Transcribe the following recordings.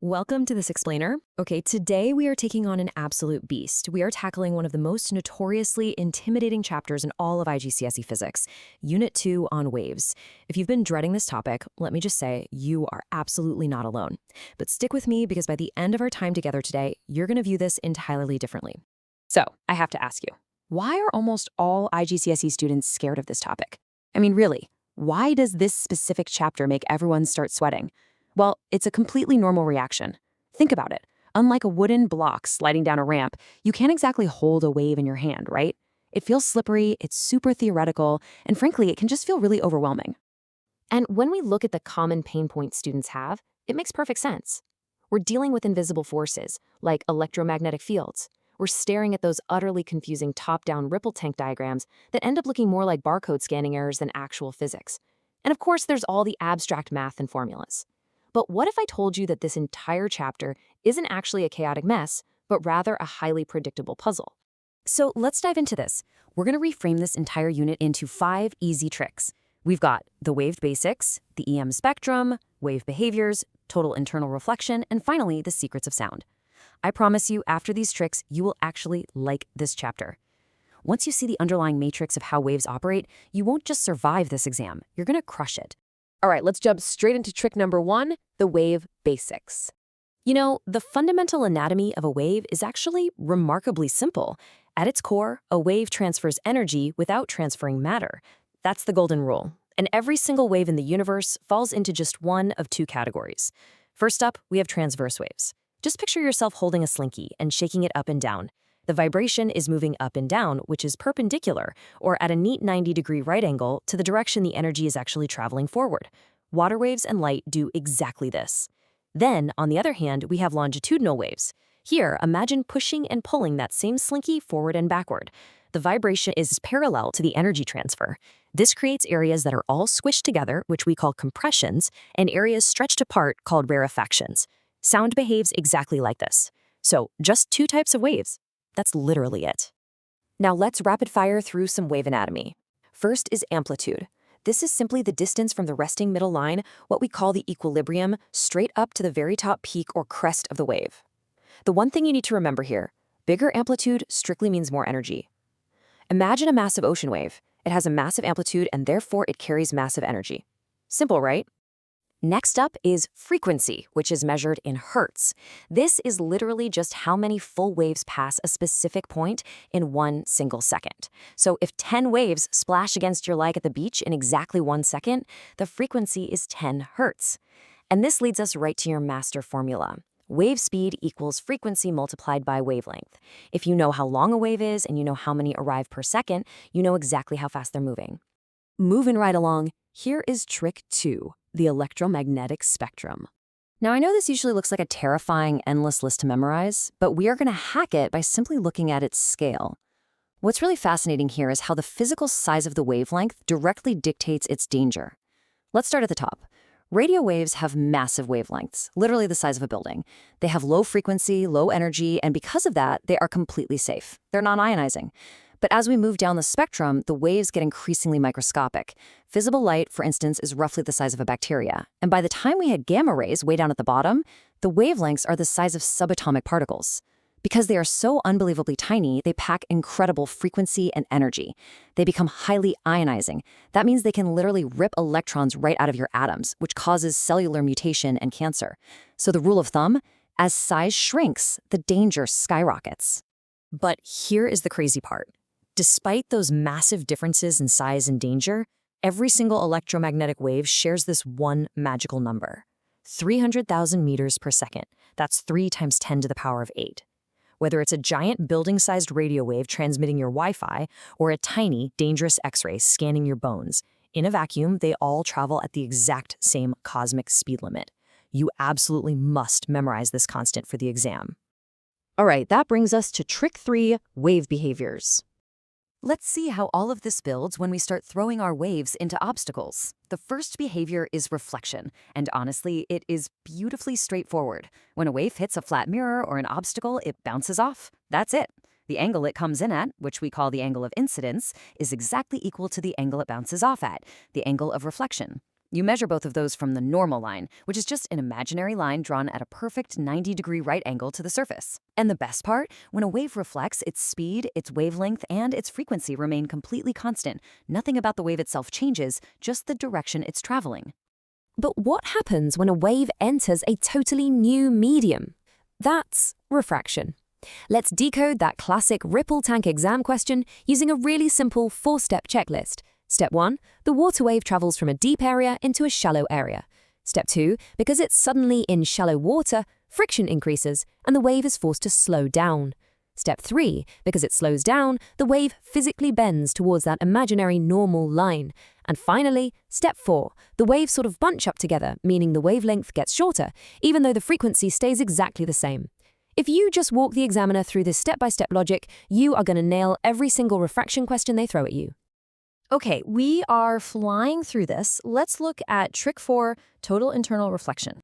Welcome to this explainer. Okay, today we are taking on an absolute beast. We are tackling one of the most notoriously intimidating chapters in all of IGCSE Physics, Unit 2 on waves. If you've been dreading this topic, let me just say you are absolutely not alone. But stick with me because by the end of our time together today, you're going to view this entirely differently. So, I have to ask you, why are almost all IGCSE students scared of this topic? I mean, really, why does this specific chapter make everyone start sweating? Well, it's a completely normal reaction. Think about it. Unlike a wooden block sliding down a ramp, you can't exactly hold a wave in your hand, right? It feels slippery, it's super theoretical, and frankly, it can just feel really overwhelming. And when we look at the common pain points students have, it makes perfect sense. We're dealing with invisible forces, like electromagnetic fields. We're staring at those utterly confusing top-down ripple tank diagrams that end up looking more like barcode scanning errors than actual physics. And of course, there's all the abstract math and formulas. But what if I told you that this entire chapter isn't actually a chaotic mess, but rather a highly predictable puzzle? So let's dive into this. We're going to reframe this entire unit into 5 easy tricks. We've got the wave basics, the EM spectrum, wave behaviors, total internal reflection, and finally, the secrets of sound. I promise you, after these tricks, you will actually like this chapter. Once you see the underlying matrix of how waves operate, you won't just survive this exam, you're going to crush it. All right, let's jump straight into trick number 1, the wave basics. You know, the fundamental anatomy of a wave is actually remarkably simple. At its core, a wave transfers energy without transferring matter. That's the golden rule. And every single wave in the universe falls into just one of 2 categories. First up, we have transverse waves. Just picture yourself holding a slinky and shaking it up and down. The vibration is moving up and down, which is perpendicular, or at a neat 90-degree right angle to the direction the energy is actually traveling forward. Water waves and light do exactly this. Then, on the other hand, we have longitudinal waves. Here, imagine pushing and pulling that same slinky forward and backward. The vibration is parallel to the energy transfer. This creates areas that are all squished together, which we call compressions, and areas stretched apart called rarefactions. Sound behaves exactly like this. So, just 2 types of waves. That's literally it. Now let's rapid fire through some wave anatomy. First is amplitude. This is simply the distance from the resting middle line, what we call the equilibrium, straight up to the very top peak or crest of the wave. The one thing you need to remember here, bigger amplitude strictly means more energy. Imagine a massive ocean wave. It has a massive amplitude and therefore it carries massive energy. Simple, right? Next up is frequency, which is measured in hertz. This is literally just how many full waves pass a specific point in 1 single second. So if 10 waves splash against your leg at the beach in exactly 1 second, the frequency is 10 hertz. And this leads us right to your master formula. Wave speed equals frequency multiplied by wavelength. If you know how long a wave is and you know how many arrive per second, you know exactly how fast they're moving. Moving right along, here is trick 2. The electromagnetic spectrum. Now, I know this usually looks like a terrifying, endless list to memorize, but we are going to hack it by simply looking at its scale. What's really fascinating here is how the physical size of the wavelength directly dictates its danger. Let's start at the top. Radio waves have massive wavelengths, literally the size of a building. They have low frequency, low energy, and because of that, they are completely safe. They're non-ionizing. But as we move down the spectrum, the waves get increasingly microscopic. Visible light, for instance, is roughly the size of a bacteria. And by the time we hit gamma rays way down at the bottom, the wavelengths are the size of subatomic particles. Because they are so unbelievably tiny, they pack incredible frequency and energy. They become highly ionizing. That means they can literally rip electrons right out of your atoms, which causes cellular mutation and cancer. So the rule of thumb, as size shrinks, the danger skyrockets. But here is the crazy part. Despite those massive differences in size and danger, every single electromagnetic wave shares this one magical number. 300,000 meters per second. That's 3 times 10 to the power of 8. Whether it's a giant building-sized radio wave transmitting your Wi-Fi or a tiny, dangerous X-ray scanning your bones, in a vacuum, they all travel at the exact same cosmic speed limit. You absolutely must memorize this constant for the exam. All right, that brings us to trick 3, wave behaviors. Let's see how all of this builds when we start throwing our waves into obstacles. The first behavior is reflection, and honestly, it is beautifully straightforward. When a wave hits a flat mirror or an obstacle, it bounces off. That's it. The angle it comes in at, which we call the angle of incidence, is exactly equal to the angle it bounces off at, the angle of reflection. You measure both of those from the normal line, which is just an imaginary line drawn at a perfect 90-degree right angle to the surface. And the best part? When a wave reflects, its speed, its wavelength, and its frequency remain completely constant. Nothing about the wave itself changes, just the direction it's traveling. But what happens when a wave enters a totally new medium? That's refraction. Let's decode that classic ripple tank exam question using a really simple 4-step checklist. Step 1, the water wave travels from a deep area into a shallow area. Step 2, because it's suddenly in shallow water, friction increases and the wave is forced to slow down. Step 3, because it slows down, the wave physically bends towards that imaginary normal line. And finally, step 4, the waves sort of bunch up together, meaning the wavelength gets shorter, even though the frequency stays exactly the same. If you just walk the examiner through this step-by-step logic, you are going to nail every single refraction question they throw at you. Okay, we are flying through this. Let's look at trick 4, total internal reflection.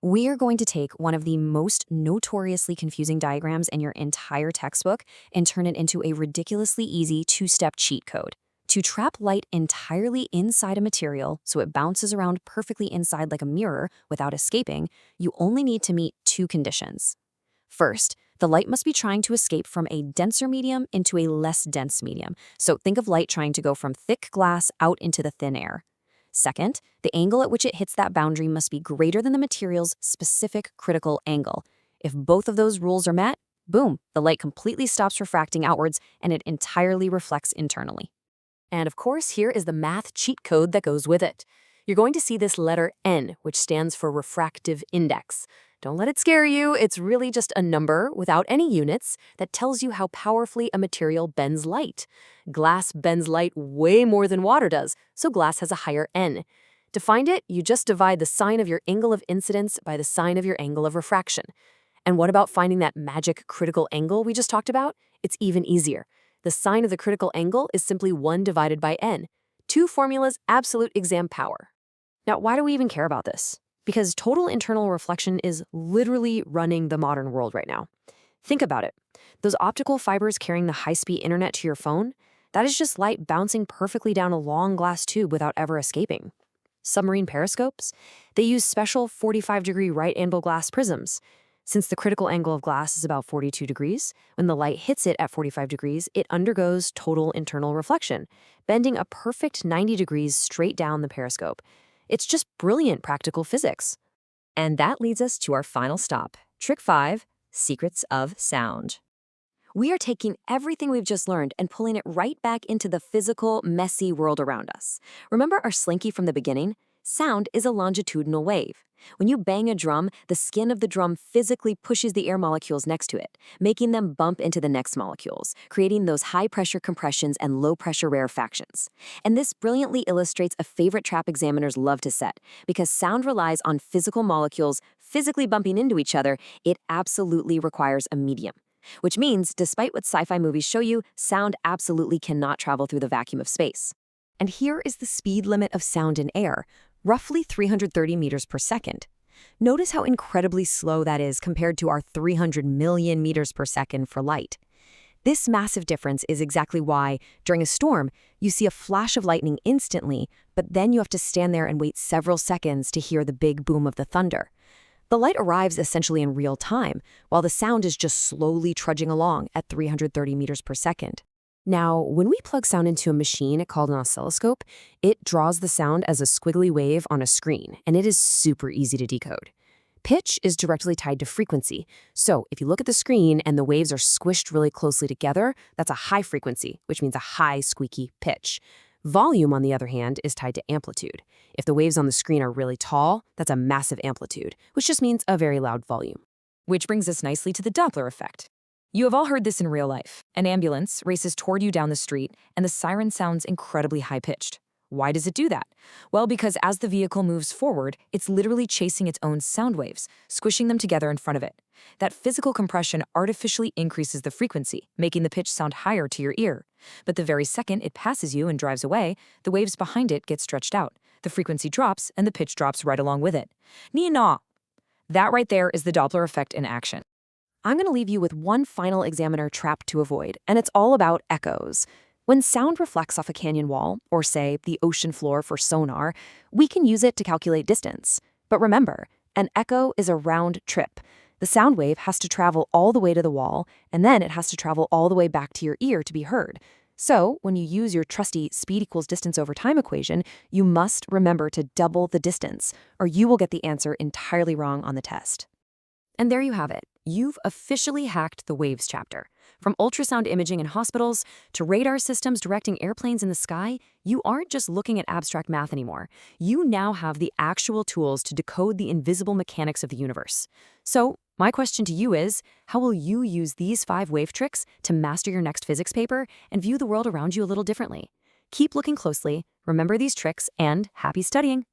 We are going to take one of the most notoriously confusing diagrams in your entire textbook and turn it into a ridiculously easy 2-step cheat code. To trap light entirely inside a material so it bounces around perfectly inside like a mirror without escaping, you only need to meet 2 conditions. First, the light must be trying to escape from a denser medium into a less dense medium. So think of light trying to go from thick glass out into the thin air. Second, the angle at which it hits that boundary must be greater than the material's specific critical angle. If both of those rules are met, boom, the light completely stops refracting outwards and it entirely reflects internally. And of course, here is the math cheat code that goes with it. You're going to see this letter N, which stands for refractive index. Don't let it scare you. It's really just a number without any units that tells you how powerfully a material bends light. Glass bends light way more than water does, so glass has a higher N. To find it, you just divide the sine of your angle of incidence by the sine of your angle of refraction. And what about finding that magic critical angle we just talked about? It's even easier. The sine of the critical angle is simply 1 divided by n. 2 formulas, absolute exam power. Now, why do we even care about this? Because total internal reflection is literally running the modern world right now. Think about it. Those optical fibers carrying the high-speed internet to your phone, that is just light bouncing perfectly down a long glass tube without ever escaping. Submarine periscopes, they use special 45-degree right-angle glass prisms. Since the critical angle of glass is about 42 degrees, when the light hits it at 45 degrees, it undergoes total internal reflection, bending a perfect 90 degrees straight down the periscope. It's just brilliant practical physics. And that leads us to our final stop, trick 5, secrets of sound. We are taking everything we've just learned and pulling it right back into the physical, messy world around us. Remember our slinky from the beginning? Sound is a longitudinal wave. When you bang a drum, the skin of the drum physically pushes the air molecules next to it, making them bump into the next molecules, creating those high-pressure compressions and low-pressure rarefactions. And this brilliantly illustrates a favorite trap examiners love to set. Because sound relies on physical molecules physically bumping into each other, it absolutely requires a medium. Which means, despite what sci-fi movies show you, sound absolutely cannot travel through the vacuum of space. And here is the speed limit of sound in air, roughly 330 meters per second. Notice how incredibly slow that is compared to our 300 million meters per second for light. This massive difference is exactly why, during a storm, you see a flash of lightning instantly, but then you have to stand there and wait several seconds to hear the big boom of the thunder. The light arrives essentially in real time, while the sound is just slowly trudging along at 330 meters per second. Now, when we plug sound into a machine called an oscilloscope, it draws the sound as a squiggly wave on a screen, and it is super easy to decode. Pitch is directly tied to frequency, so if you look at the screen and the waves are squished really closely together, that's a high frequency, which means a high squeaky pitch. Volume, on the other hand, is tied to amplitude. If the waves on the screen are really tall, that's a massive amplitude, which just means a very loud volume. Which brings us nicely to the Doppler effect. You have all heard this in real life. An ambulance races toward you down the street, and the siren sounds incredibly high-pitched. Why does it do that? Well, because as the vehicle moves forward, it's literally chasing its own sound waves, squishing them together in front of it. That physical compression artificially increases the frequency, making the pitch sound higher to your ear. But the very second it passes you and drives away, the waves behind it get stretched out. The frequency drops, and the pitch drops right along with it. Ni-na! That right there is the Doppler effect in action. I'm going to leave you with one final examiner trap to avoid, and it's all about echoes. When sound reflects off a canyon wall, or say, the ocean floor for sonar, we can use it to calculate distance. But remember, an echo is a round trip. The sound wave has to travel all the way to the wall, and then it has to travel all the way back to your ear to be heard. So, when you use your trusty speed equals distance over time equation, you must remember to double the distance, or you will get the answer entirely wrong on the test. And there you have it. You've officially hacked the waves chapter. From ultrasound imaging in hospitals to radar systems directing airplanes in the sky, you aren't just looking at abstract math anymore. You now have the actual tools to decode the invisible mechanics of the universe. So, my question to you is, how will you use these 5 wave tricks to master your next physics paper and view the world around you a little differently? Keep looking closely, remember these tricks, and happy studying!